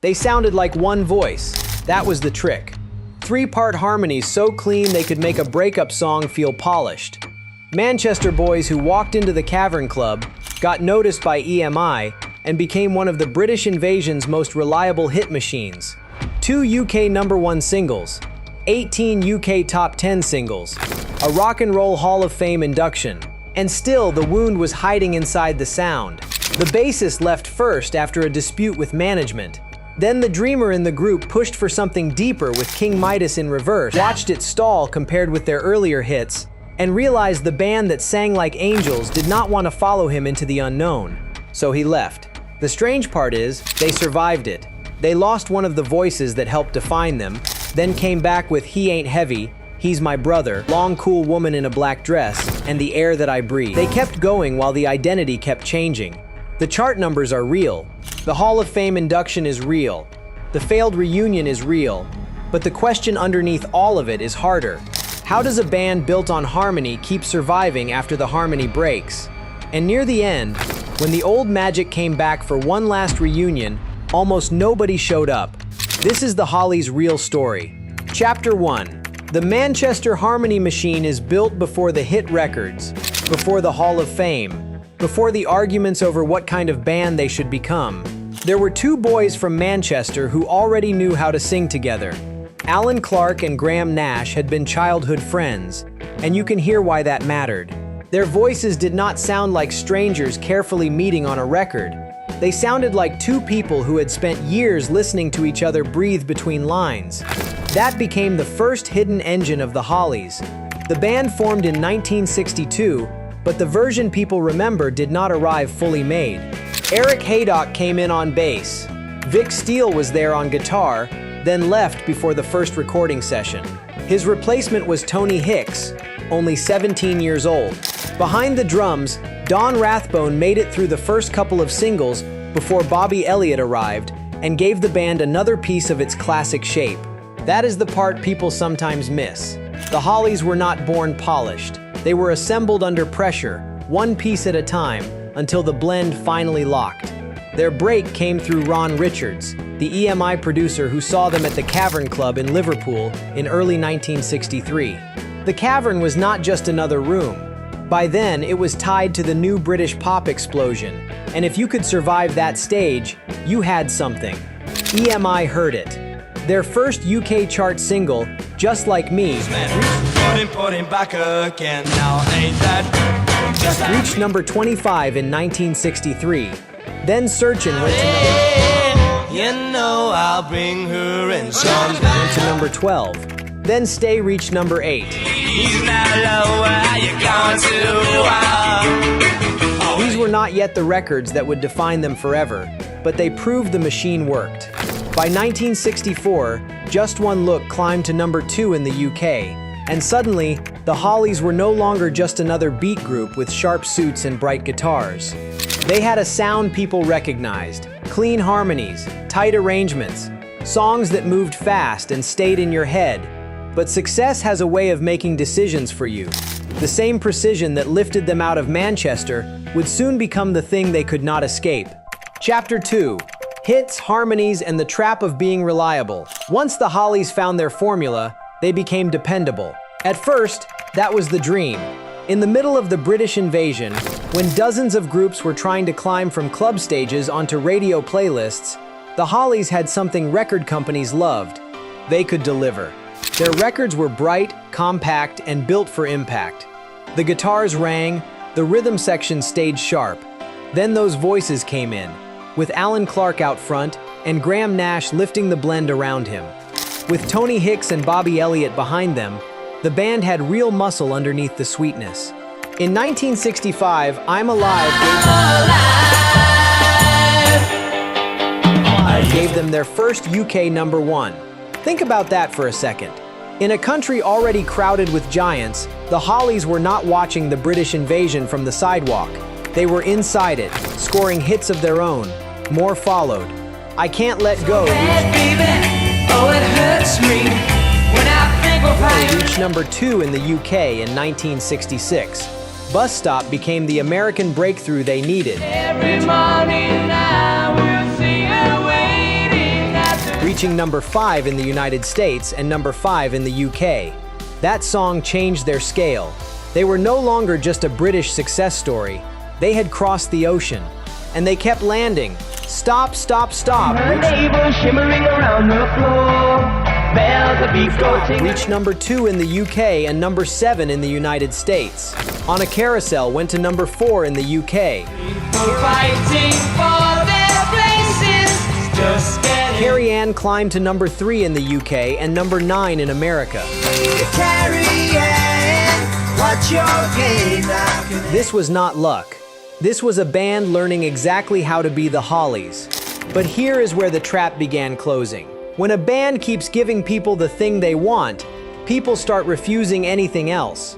They sounded like one voice. That was the trick. Three-part harmonies so clean they could make a breakup song feel polished. Manchester boys who walked into the Cavern Club got noticed by EMI and became one of the British Invasion's most reliable hit machines. 2 UK #1 singles, 18 UK top 10 singles, a Rock and Roll Hall of Fame induction. And still, the wound was hiding inside the sound. The bassist left first after a dispute with management. Then the dreamer in the group pushed for something deeper with King Midas in reverse, watched it stall compared with their earlier hits, and realized the band that sang like angels did not want to follow him into the unknown. So he left. The strange part is, they survived it. They lost one of the voices that helped define them, then came back with He Ain't Heavy, He's My Brother, Long Cool Woman in a Black Dress, and The Air That I Breathe. They kept going while the identity kept changing. The chart numbers are real. The Hall of Fame induction is real. The failed reunion is real. But the question underneath all of it is harder. How does a band built on harmony keep surviving after the harmony breaks? And near the end, when the old magic came back for one last reunion, almost nobody showed up. This is the Hollies' real story. Chapter 1. The Manchester Harmony Machine is built before the hit records, before the Hall of Fame, before the arguments over what kind of band they should become. There were two boys from Manchester who already knew how to sing together. Allan Clarke and Graham Nash had been childhood friends, and you can hear why that mattered. Their voices did not sound like strangers carefully meeting on a record. They sounded like two people who had spent years listening to each other breathe between lines. That became the first hidden engine of the Hollies. The band formed in 1962, but the version people remember did not arrive fully made. Eric Haydock came in on bass. Vic Steele was there on guitar, then left before the first recording session. His replacement was Tony Hicks, only 17 years old. Behind the drums, Don Rathbone made it through the first couple of singles before Bobby Elliott arrived and gave the band another piece of its classic shape. That is the part people sometimes miss. The Hollies were not born polished. They were assembled under pressure, one piece at a time, until the blend finally locked. Their break came through Ron Richards, the EMI producer who saw them at the Cavern Club in Liverpool in early 1963. The Cavern was not just another room. By then, it was tied to the new British pop explosion, and if you could survive that stage, you had something. EMI heard it. Their first UK chart single, Just Like Me, reached number 25 in 1963. Then Searchin' went to number 12. Then Stay reached number 8. These were not yet the records that would define them forever, but they proved the machine worked. By 1964, Just One Look climbed to number 2 in the UK, and suddenly, the Hollies were no longer just another beat group with sharp suits and bright guitars. They had a sound people recognized, clean harmonies, tight arrangements, songs that moved fast and stayed in your head. But success has a way of making decisions for you. The same precision that lifted them out of Manchester would soon become the thing they could not escape. Chapter 2. Hits, harmonies, and the trap of being reliable. Once the Hollies found their formula, they became dependable. At first, that was the dream. In the middle of the British invasion, when dozens of groups were trying to climb from club stages onto radio playlists, the Hollies had something record companies loved. They could deliver. Their records were bright, compact, and built for impact. The guitars rang, the rhythm section stayed sharp. Then those voices came in, with Allan Clarke out front and Graham Nash lifting the blend around him. With Tony Hicks and Bobby Elliott behind them, the band had real muscle underneath the sweetness. In 1965, I'm Alive gave them their first UK #1. Think about that for a second. In a country already crowded with giants, the Hollies were not watching the British invasion from the sidewalk. They were inside it, scoring hits of their own. More followed. I Can't Let Go reached number 2 in the UK in 1966. Bus Stop became the American breakthrough they needed. Every morning I will see her waiting reaching number 5 in the United States and number 5 in the UK. That song changed their scale. They were no longer just a British success story. They had crossed the ocean. And they kept landing. Stop, stop, stop. Reached number 2 in the UK and number 7 in the United States. On a Carousel went to number 4 in the UK. Carrie Anne climbed to number 3 in the UK and number 9 in America. Carrie Anne, what's your game now? This was not luck. This was a band learning exactly how to be the Hollies. But here is where the trap began closing. When a band keeps giving people the thing they want, people start refusing anything else.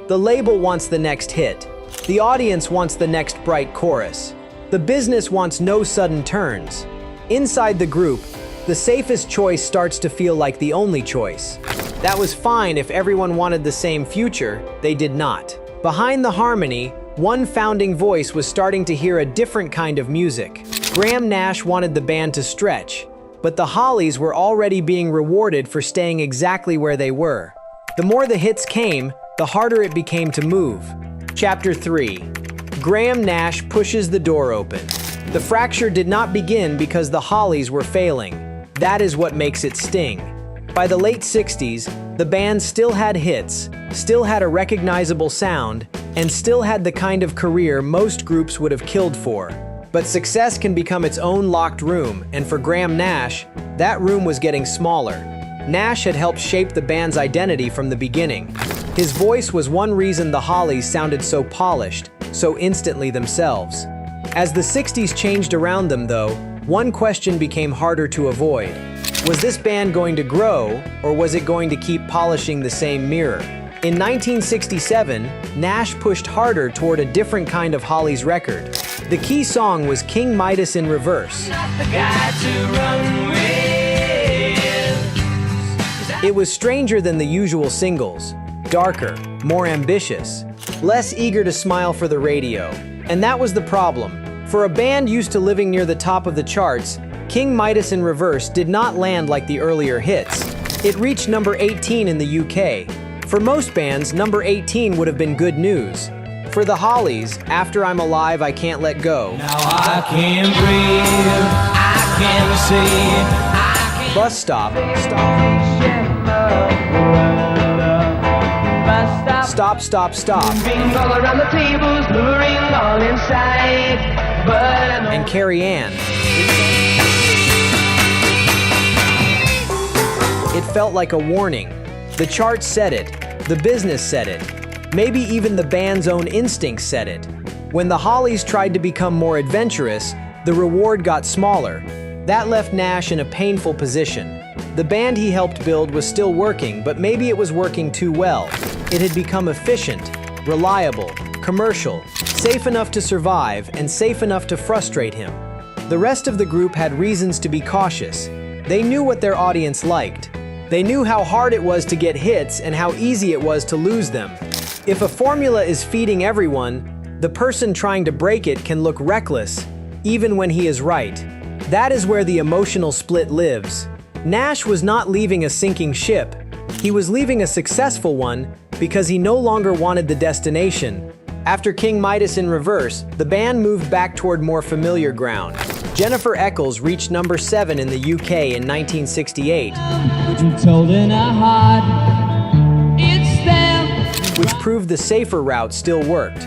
The label wants the next hit. The audience wants the next bright chorus. The business wants no sudden turns. Inside the group, the safest choice starts to feel like the only choice. That was fine if everyone wanted the same future, they did not. Behind the harmony, one founding voice was starting to hear a different kind of music. Graham Nash wanted the band to stretch, but the Hollies were already being rewarded for staying exactly where they were. The more the hits came, the harder it became to move. Chapter 3. Graham Nash pushes the door open. The fracture did not begin because the Hollies were failing. That is what makes it sting. By the late 60s, the band still had hits, still had a recognizable sound, and still had the kind of career most groups would have killed for. But success can become its own locked room, and for Graham Nash, that room was getting smaller. Nash had helped shape the band's identity from the beginning. His voice was one reason the Hollies sounded so polished, so instantly themselves. As the 60s changed around them, though, one question became harder to avoid. Was this band going to grow, or was it going to keep polishing the same mirror? In 1967, Nash pushed harder toward a different kind of Hollies record. The key song was King Midas in Reverse. It was stranger than the usual singles, darker, more ambitious, less eager to smile for the radio. And that was the problem. For a band used to living near the top of the charts, King Midas in Reverse did not land like the earlier hits. It reached number 18 in the UK. For most bands, number 18 would have been good news. For the Hollies, After I'm Alive, I Can't Let Go. Now I can breathe, I can see, Bus Stop. Stop, Stop, Stop. all around the tables, luring all inside. And Carrie Anne. It felt like a warning. The charts said it. The business said it. Maybe even the band's own instincts said it. When the Hollies tried to become more adventurous, the reward got smaller. That left Nash in a painful position. The band he helped build was still working, but maybe it was working too well. It had become efficient, reliable, commercial, safe enough to survive and safe enough to frustrate him. The rest of the group had reasons to be cautious. They knew what their audience liked. They knew how hard it was to get hits and how easy it was to lose them. If a formula is feeding everyone, the person trying to break it can look reckless, even when he is right. That is where the emotional split lives. Nash was not leaving a sinking ship. He was leaving a successful one because he no longer wanted the destination. After King Midas in Reverse, the band moved back toward more familiar ground. Jennifer Eccles reached number 7 in the UK in 1968, which proved the safer route still worked.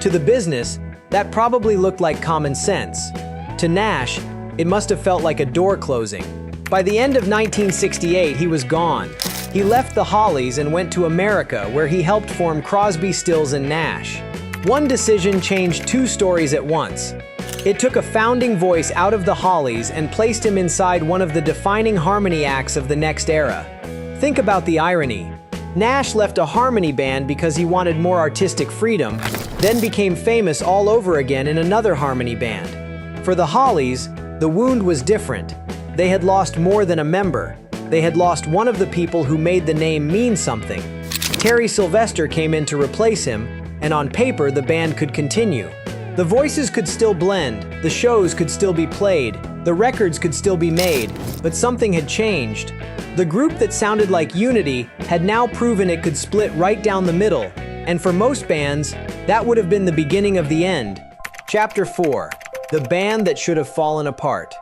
To the business, that probably looked like common sense. To Nash, it must have felt like a door closing. By the end of 1968, he was gone. He left the Hollies and went to America, where he helped form Crosby, Stills and Nash. One decision changed two stories at once. It took a founding voice out of the Hollies and placed him inside one of the defining harmony acts of the next era. Think about the irony. Nash left a harmony band because he wanted more artistic freedom, then became famous all over again in another harmony band. For the Hollies, the wound was different. They had lost more than a member. They had lost one of the people who made the name mean something. Terry Sylvester came in to replace him, and on paper the band could continue. The voices could still blend, the shows could still be played, The records could still be made, but something had changed. The group that sounded like unity had now proven it could split right down the middle, and for most bands, that would have been the beginning of the end. Chapter 4. The band that should have fallen apart.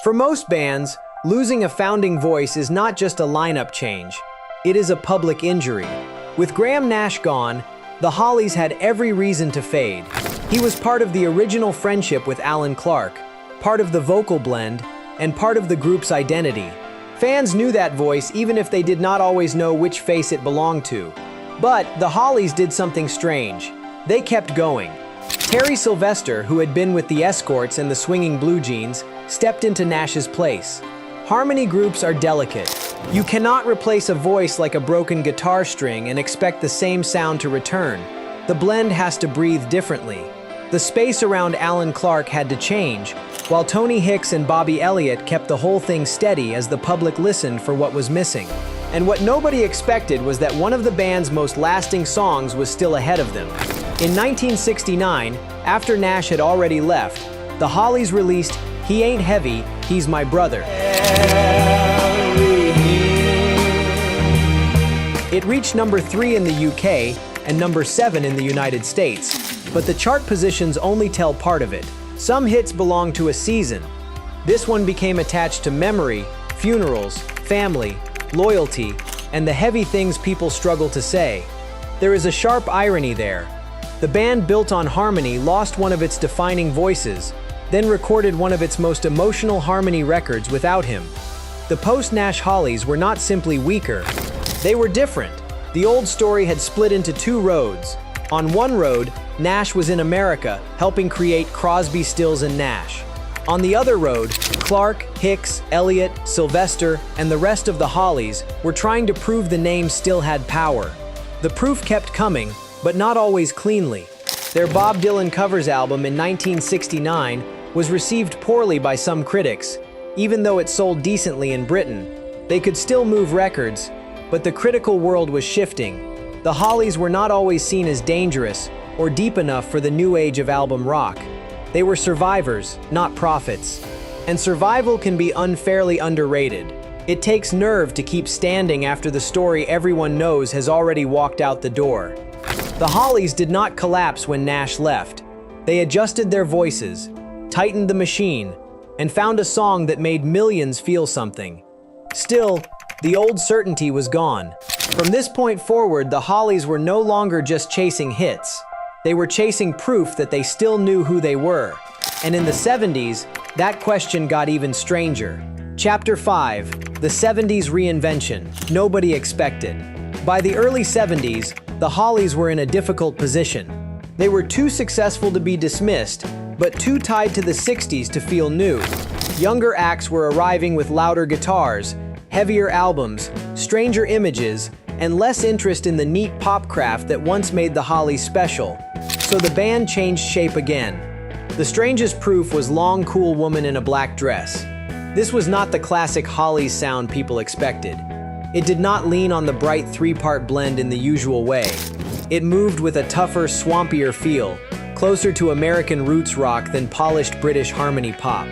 For most bands, losing a founding voice is not just a lineup change. It is a public injury. With Graham Nash gone, the Hollies had every reason to fade. He was part of the original friendship with Allan Clarke, part of the vocal blend, and part of the group's identity. Fans knew that voice even if they did not always know which face it belonged to. But the Hollies did something strange. They kept going. Terry Sylvester, who had been with the Escorts and the Swinging Blue Jeans, stepped into Nash's place. Harmony groups are delicate. You cannot replace a voice like a broken guitar string and expect the same sound to return. The blend has to breathe differently. The space around Allan Clarke had to change, while Tony Hicks and Bobby Elliott kept the whole thing steady as the public listened for what was missing. And what nobody expected was that one of the band's most lasting songs was still ahead of them. In 1969, after Nash had already left, the Hollies released He Ain't Heavy, He's My Brother. It reached number 3 in the UK and number 7 in the United States, but the chart positions only tell part of it. Some hits belong to a season. This one became attached to memory, funerals, family, loyalty, and the heavy things people struggle to say. There is a sharp irony there. The band built on harmony lost one of its defining voices, then recorded one of its most emotional harmony records without him. The post-Nash Hollies were not simply weaker, they were different. The old story had split into 2 roads. On one road, Nash was in America, helping create Crosby, Stills, and Nash. On the other road, Clarke, Hicks, Elliott, Sylvester, and the rest of the Hollies were trying to prove the name still had power. The proof kept coming, but not always cleanly. Their Bob Dylan covers album in 1969 was received poorly by some critics, even though it sold decently in Britain. They could still move records, but the critical world was shifting. The Hollies were not always seen as dangerous or deep enough for the new age of album rock. They were survivors, not prophets. And survival can be unfairly underrated. It takes nerve to keep standing after the story everyone knows has already walked out the door. The Hollies did not collapse when Nash left. They adjusted their voices, tightened the machine, and found a song that made millions feel something. Still, the old certainty was gone. From this point forward, the Hollies were no longer just chasing hits. They were chasing proof that they still knew who they were. And in the 70s, that question got even stranger. Chapter 5. The 70s Reinvention. Nobody expected. By the early 70s, the Hollies were in a difficult position. They were too successful to be dismissed, but too tied to the 60s to feel new. Younger acts were arriving with louder guitars, heavier albums, stranger images, and less interest in the neat pop craft that once made the Hollies special. So the band changed shape again. The strangest proof was Long Cool Woman in a Black Dress. This was not the classic Hollies sound people expected. It did not lean on the bright 3-part blend in the usual way. It moved with a tougher, swampier feel, closer to American roots rock than polished British harmony pop.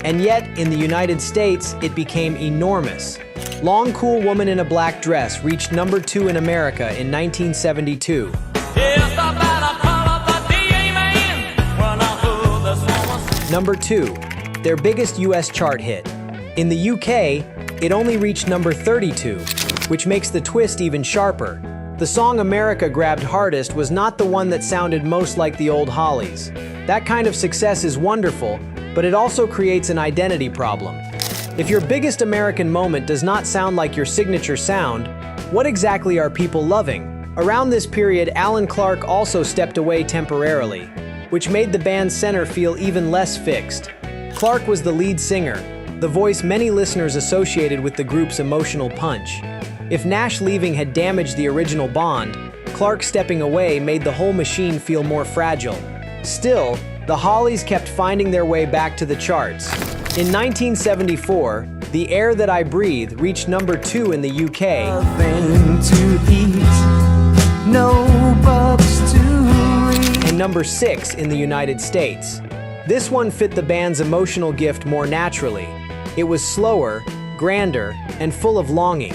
And yet, in the United States, it became enormous. Long Cool Woman in a Black Dress reached number 2 in America in 1972. Number 2, their biggest US chart hit. In the UK, it only reached number 32, which makes the twist even sharper. The song America grabbed hardest was not the one that sounded most like the old Hollies. That kind of success is wonderful, but it also creates an identity problem. If your biggest American moment does not sound like your signature sound, what exactly are people loving? Around this period, Allan Clarke also stepped away temporarily, which made the band's center feel even less fixed. Clarke was the lead singer, the voice many listeners associated with the group's emotional punch. If Nash leaving had damaged the original bond, Clarke stepping away made the whole machine feel more fragile. Still, the Hollies kept finding their way back to the charts. In 1974, The Air That I Breathe reached number 2 in the UK. Nothing to eat, no books to read. And number 6 in the United States. This one fit the band's emotional gift more naturally. It was slower, grander, and full of longing.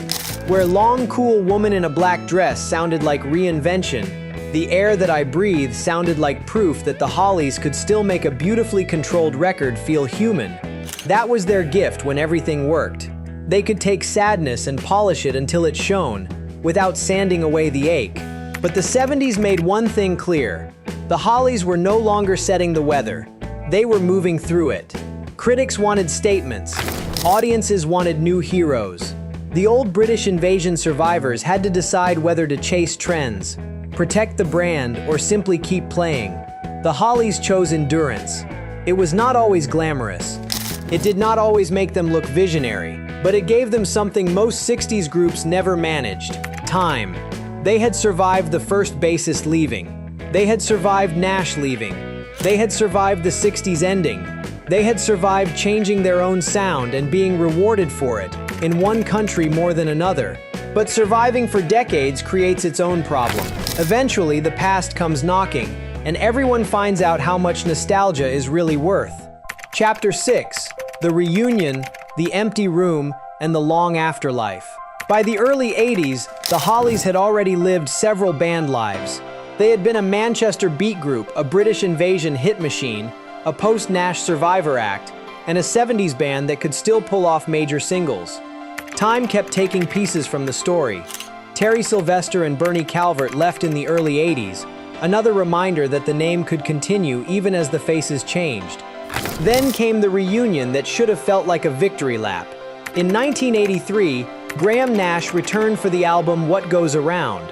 Where Long Cool Woman in a Black Dress sounded like Reinvention, The Air That I Breathe sounded like proof that the Hollies could still make a beautifully controlled record feel human. That was their gift when everything worked. They could take sadness and polish it until it shone, without sanding away the ache. But the 70s made one thing clear. The Hollies were no longer setting the weather. They were moving through it. Critics wanted statements. Audiences wanted new heroes. The old British invasion survivors had to decide whether to chase trends, protect the brand, or simply keep playing. The Hollies chose endurance. It was not always glamorous. It did not always make them look visionary, but it gave them something most 60s groups never managed: time. They had survived the first bassist leaving. They had survived Nash leaving. They had survived the 60s ending. They had survived changing their own sound and being rewarded for it, in one country more than another. But surviving for decades creates its own problem. Eventually, the past comes knocking, and everyone finds out how much nostalgia is really worth. Chapter 6: The Reunion, the Empty Room, and the Long Afterlife. By the early 80s, the Hollies had already lived several band lives. They had been a Manchester beat group, a British invasion hit machine, a post-Nash survivor act, and a 70s band that could still pull off major singles. Time kept taking pieces from the story. Terry Sylvester and Bernie Calvert left in the early 80s, another reminder that the name could continue even as the faces changed. Then came the reunion that should have felt like a victory lap. In 1983, Graham Nash returned for the album What Goes Around.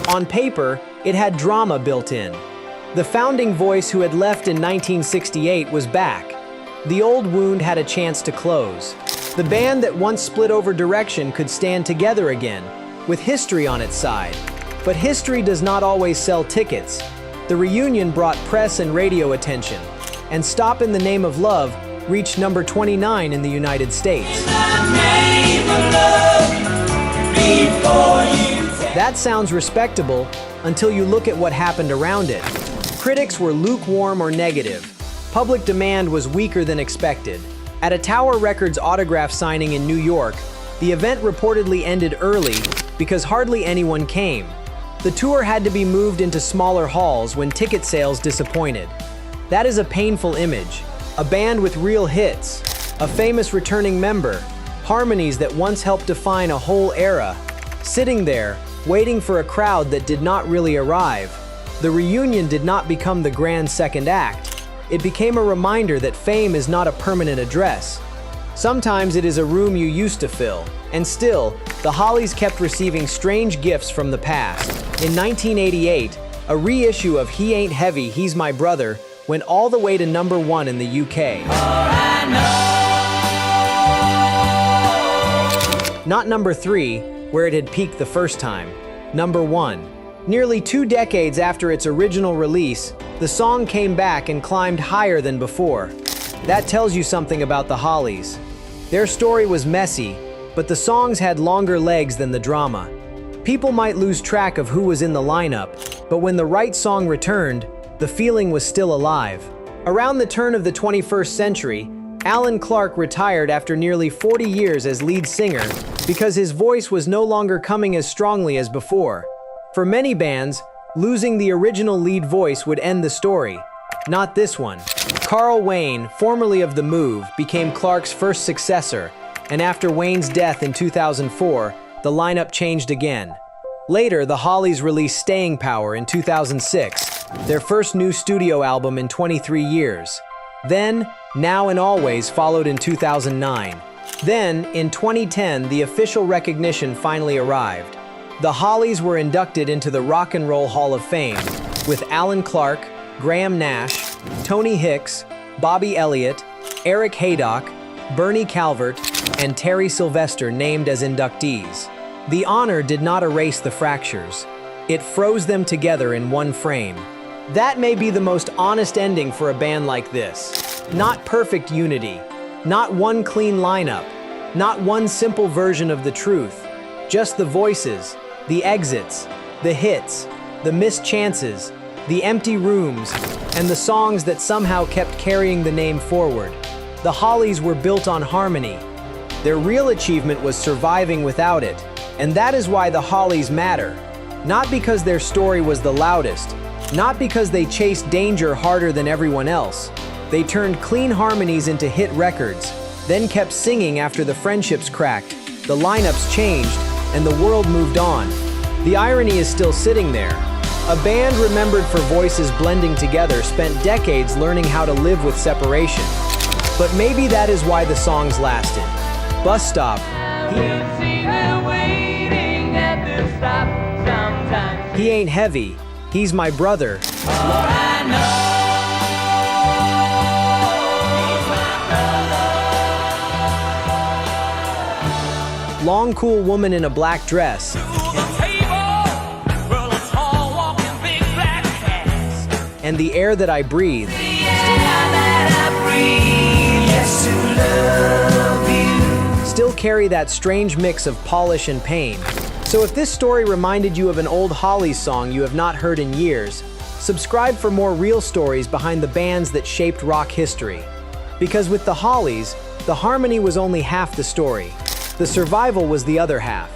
On paper, it had drama built in. The founding voice who had left in 1968 was back. The old wound had a chance to close. The band that once split over direction could stand together again, with history on its side. But history does not always sell tickets. The reunion brought press and radio attention, and Stop in the Name of Love reached number 29 in the United States. That sounds respectable until you look at what happened around it. Critics were lukewarm or negative. Public demand was weaker than expected. At a Tower Records autograph signing in New York, the event reportedly ended early because hardly anyone came. The tour had to be moved into smaller halls when ticket sales disappointed. That is a painful image. A band with real hits, a famous returning member, harmonies that once helped define a whole era, sitting there, waiting for a crowd that did not really arrive. The reunion did not become the grand second act. It became a reminder that fame is not a permanent address. Sometimes it is a room you used to fill. And still, the Hollies kept receiving strange gifts from the past. In 1988, a reissue of He Ain't Heavy, He's My Brother went all the way to number 1 in the UK. Not number 3, where it had peaked the first time. Number 1. Nearly 2 decades after its original release, the song came back and climbed higher than before. That tells you something about the Hollies. Their story was messy, but the songs had longer legs than the drama. People might lose track of who was in the lineup, but when the right song returned, the feeling was still alive. Around the turn of the 21st century, Allan Clarke retired after nearly 40 years as lead singer because his voice was no longer coming as strongly as before. For many bands, losing the original lead voice would end the story. Not this one. Carl Wayne, formerly of The Move, became Clarke's first successor, and after Wayne's death in 2004, the lineup changed again. Later, the Hollies released Staying Power in 2006, their first new studio album in 23 years. Then, Now and Always followed in 2009. Then, in 2010, the official recognition finally arrived. The Hollies were inducted into the Rock and Roll Hall of Fame, with Allan Clarke, Graham Nash, Tony Hicks, Bobby Elliott, Eric Haydock, Bernie Calvert, and Terry Sylvester named as inductees. The honor did not erase the fractures. It froze them together in one frame. That may be the most honest ending for a band like this. Not perfect unity, not one clean lineup, not one simple version of the truth, just the voices, the exits, the hits, the missed chances, the empty rooms, and the songs that somehow kept carrying the name forward. The Hollies were built on harmony. Their real achievement was surviving without it, and that is why the Hollies matter. Not because their story was the loudest, not because they chased danger harder than everyone else. They turned clean harmonies into hit records, then kept singing after the friendships cracked, the lineups changed, and the world moved on. The irony is still sitting there. A band remembered for voices blending together spent decades learning how to live with separation. But maybe that is why the songs lasted. Bus Stop. He ain't heavy. He's my brother. Long cool woman in a black dress. And the air that I breathe. Still carry that strange mix of polish and pain. So if this story reminded you of an old Hollies song you have not heard in years, subscribe for more real stories behind the bands that shaped rock history. Because with the Hollies, the harmony was only half the story. The survival was the other half.